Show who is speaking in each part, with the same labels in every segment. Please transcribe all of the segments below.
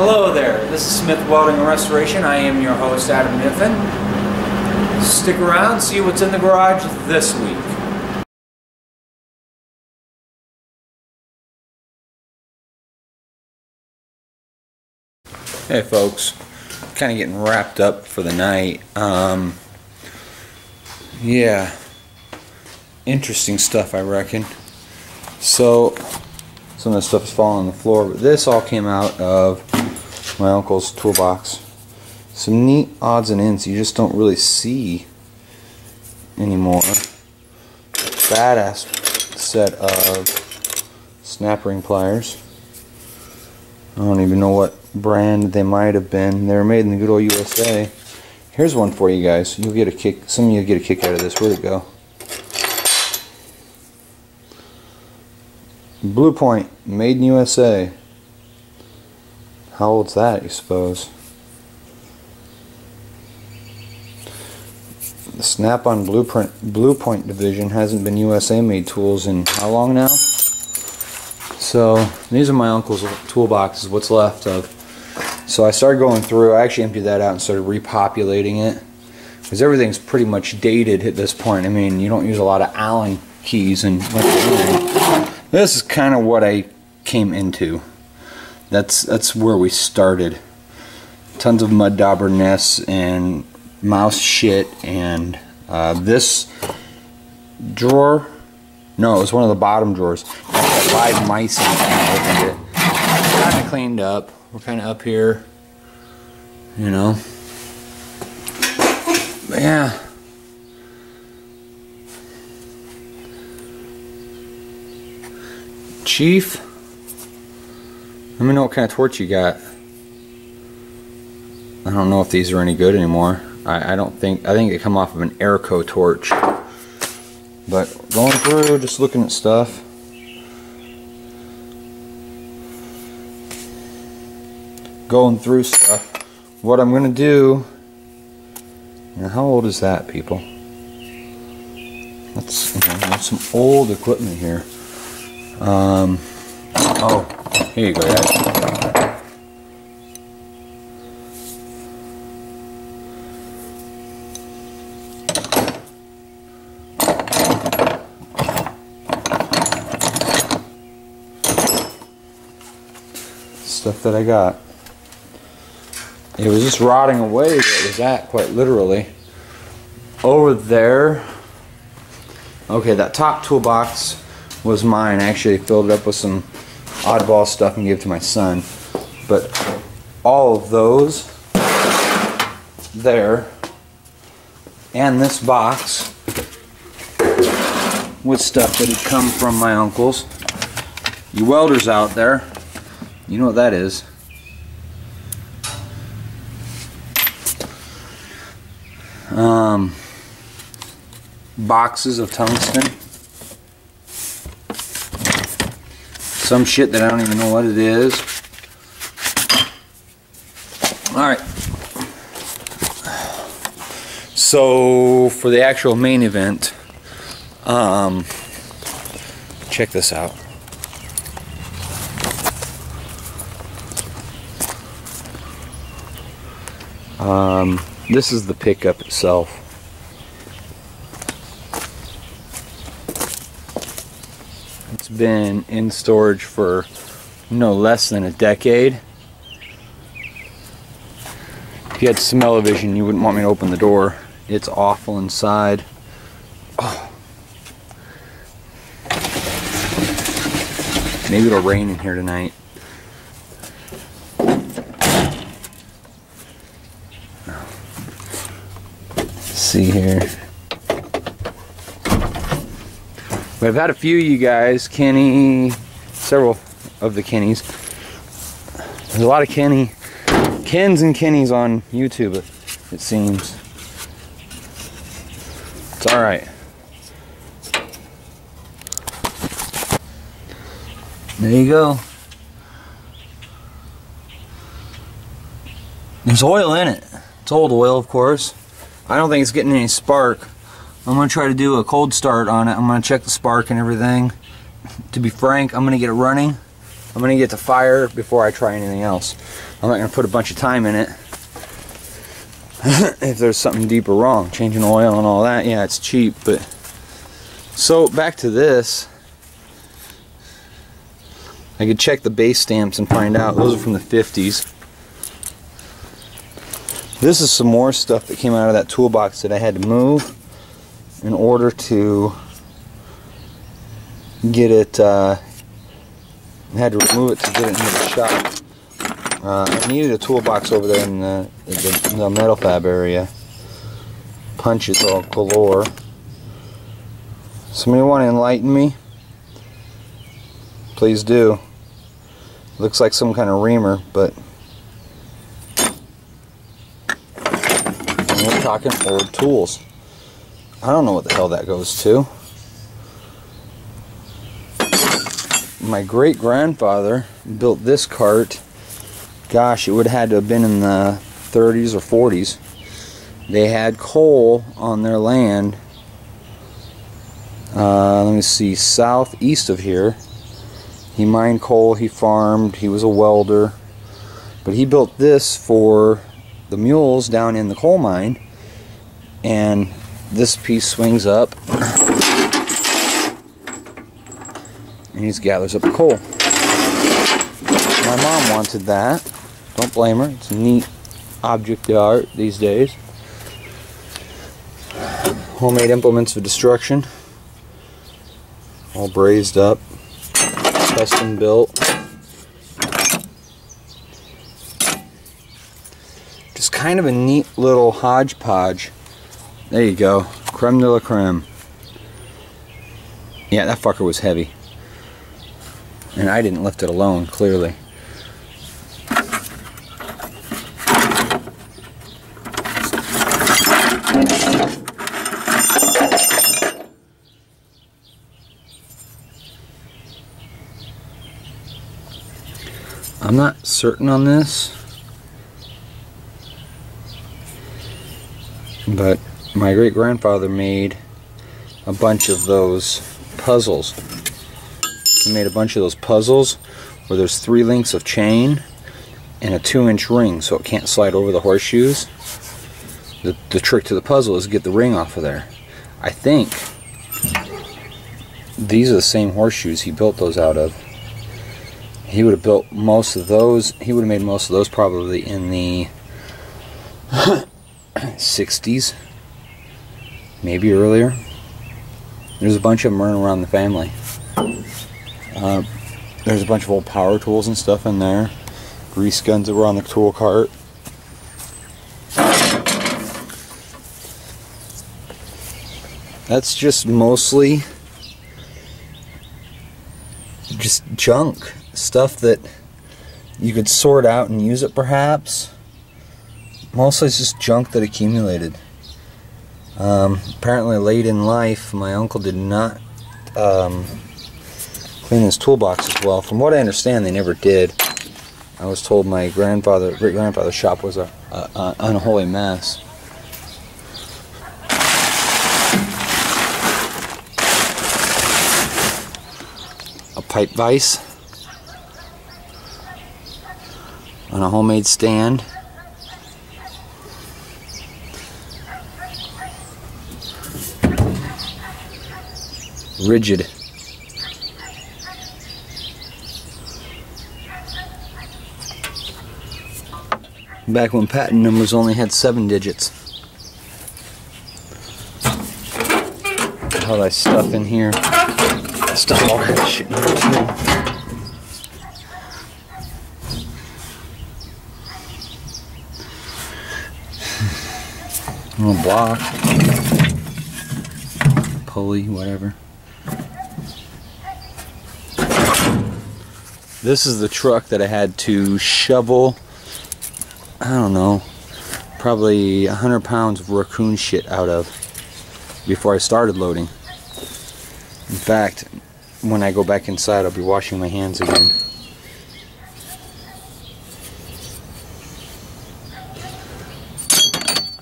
Speaker 1: Hello there, this is Smith Welding and Restoration. I am your host, Adam Niffen. Stick around, see what's in the garage this week. Hey folks, kind of getting wrapped up for the night. Yeah, interesting stuff I reckon. So, some of the stuff is falling on the floor, but this all came out of my uncle's toolbox. Some neat odds and ends you just don't really see anymore. Badass set of snap ring pliers. I don't even know what brand they might have been. They were made in the good old USA. Here's one for you guys. You'll get a kick. Some of you get a kick out of this. Where'd it go? Blue Point, made in USA. How old's that, you suppose? The Snap-on Blue Point division hasn't been USA made tools in how long now? So these are my uncle's toolboxes, what's left of. So I started going through. I actually emptied that out and started repopulating it, because everything's pretty much dated at this point. I mean, you don't use a lot of Allen keys and this is kind of what I came into. That's where we started. Tons of mud dauber nests and mouse shit, and this drawer. No, it was one of the bottom drawers. Live mice in it, I opened it. Kind of cleaned up. We're kind of up here, you know. But yeah. Chief, let me know what kind of torch you got. I don't know if these are any good anymore. I think they come off of an Airco torch. But going through, just looking at stuff. Going through stuff. What I'm going to do. Now, how old is that, people? That's some old equipment here. Oh, here you go, guys. Stuff that I got. It was just rotting away where it was at, quite literally. Over there. Okay, that top toolbox was mine. I actually filled it up with some oddball stuff and gave it to my son. But all of those there and this box with stuff that had come from my uncle's. You welders out there, you know what that is. Boxes of tungsten. Some shit that I don't even know what it is. Alright. So, for the actual main event, check this out. This is the pickup itself. It's been in storage for no less than a decade. If you had smell-o-vision, you wouldn't want me to open the door. It's awful inside. Oh. Maybe it'll rain in here tonight. See here. But I've had a few of you guys, Kenny, several of the Kennys. There's a lot of Kens and Kennys on YouTube, it seems. It's alright. There you go. There's oil in it. It's old oil, of course. I don't think it's getting any spark. I'm going to try to do a cold start on it. I'm going to check the spark and everything. To be frank, I'm going to get it running I'm going to get to fire before I try anything else. I'm not going to put a bunch of time in it if there's something deeper wrong. Changing oil and all that, yeah, it's cheap, but... So, back to this. I could check the base stamps and find out. Those are from the 50s. This is some more stuff that came out of that toolbox that I had to move in order to get it, I had to remove it to get it into the shop. I needed a toolbox over there in the metal fab area. Punches all galore. Somebody want to enlighten me? Please do. Looks like some kind of reamer, but we're talking old tools. I don't know what the hell that goes to. My great-grandfather built this cart. Gosh, it would have had to have been in the 30s or 40s. They had coal on their land. Let me see, southeast of here. He mined coal, he farmed, he was a welder. But he built this for the mules down in the coal mine. And this piece swings up. And he just gathers up the coal. My mom wanted that. Don't blame her. It's a neat object of art these days. Homemade implements of destruction. All brazed up. Custom built. Just kind of a neat little hodgepodge. There you go. Creme de la creme. Yeah, that fucker was heavy. And I didn't lift it alone, clearly. I'm not certain on this, but my great-grandfather made a bunch of those puzzles. He made a bunch of those puzzles where there's 3 links of chain and a 2-inch ring so it can't slide over the horseshoes. The trick to the puzzle is to get the ring off of there. I think these are the same horseshoes he built those out of. He would have built most of those, he would have made most of those probably in the 60s, maybe earlier. There's a bunch of them running around the family. There's a bunch of old power tools and stuff in there. Grease guns that were on the tool cart. That's just mostly just junk. Stuff that you could sort out and use it perhaps. Mostly it's just junk that accumulated. Apparently late in life my uncle did not clean his toolbox as well. From what I understand, they never did. I was told my great-grandfather's shop was an unholy mess. A pipe vise on a homemade stand. Rigid. Back when patent numbers only had 7 digits. How I stuff in here. Stuff all kind of shit in here too. A little block. Pulley, whatever. This is the truck that I had to shovel, I don't know, probably 100 pounds of raccoon shit out of before I started loading. In fact, when I go back inside, I'll be washing my hands again.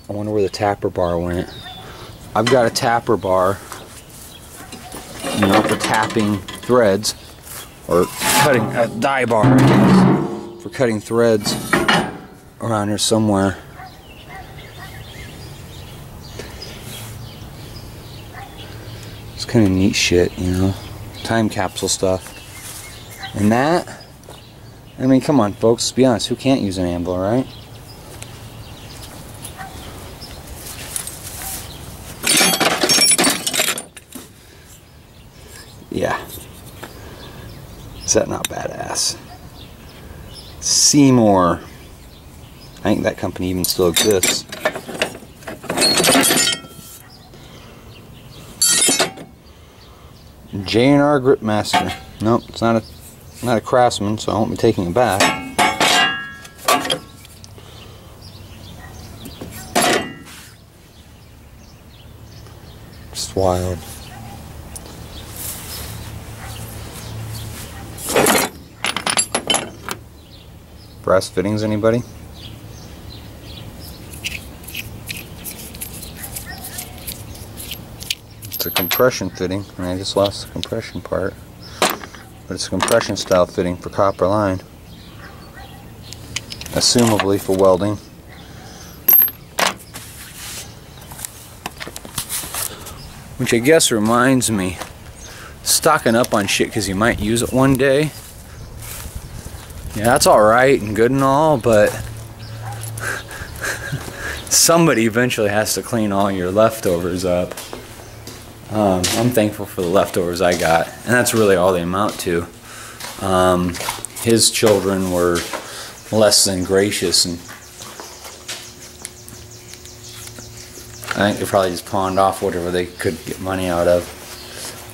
Speaker 1: I wonder where the tapper bar went. I've got a tapper bar, you know, for tapping threads. or cutting a die bar, I guess, for cutting threads around here somewhere. It's kind of neat shit, you know, time capsule stuff. And that, I mean, come on, folks, let's be honest, who can't use an anvil, right? Yeah. Is that not badass? Seymour. I think that company even still exists. J&R Gripmaster. Nope, it's not a Craftsman, so I won't be taking it back. Just wild. Brass fittings, anybody? It's a compression fitting, and I just lost the compression part. But it's a compression style fitting for copper line. Assumably for welding. Which I guess reminds me, stocking up on shit because you might use it one day. Yeah, that's alright and good and all, but somebody eventually has to clean all your leftovers up. I'm thankful for the leftovers I got, and that's really all they amount to. His children were less than gracious, and I think they probably just pawned off whatever they could get money out of.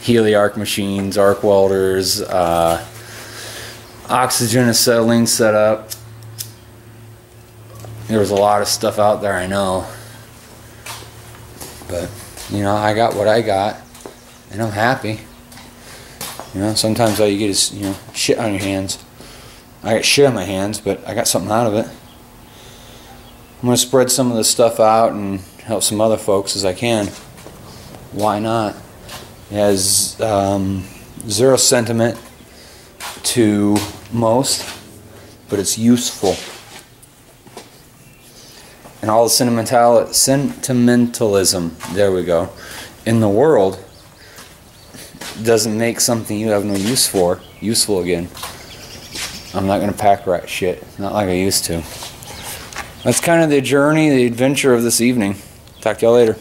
Speaker 1: Healy arc machines, arc welders, oxygen acetylene setup. There was a lot of stuff out there, I know, but you know, I got what I got, and I'm happy. You know, sometimes all you get is, you know, shit on your hands. I got shit on my hands, but I got something out of it. I'm going to spread some of this stuff out and help some other folks as I can. Why not? It has zero sentiment to most, but it's useful. And all the sentimentalism, there we go, in the world doesn't make something you have no use for useful again. I'm not going to pack rat shit, not like I used to. That's kind of the journey, the adventure of this evening. Talk to y'all later.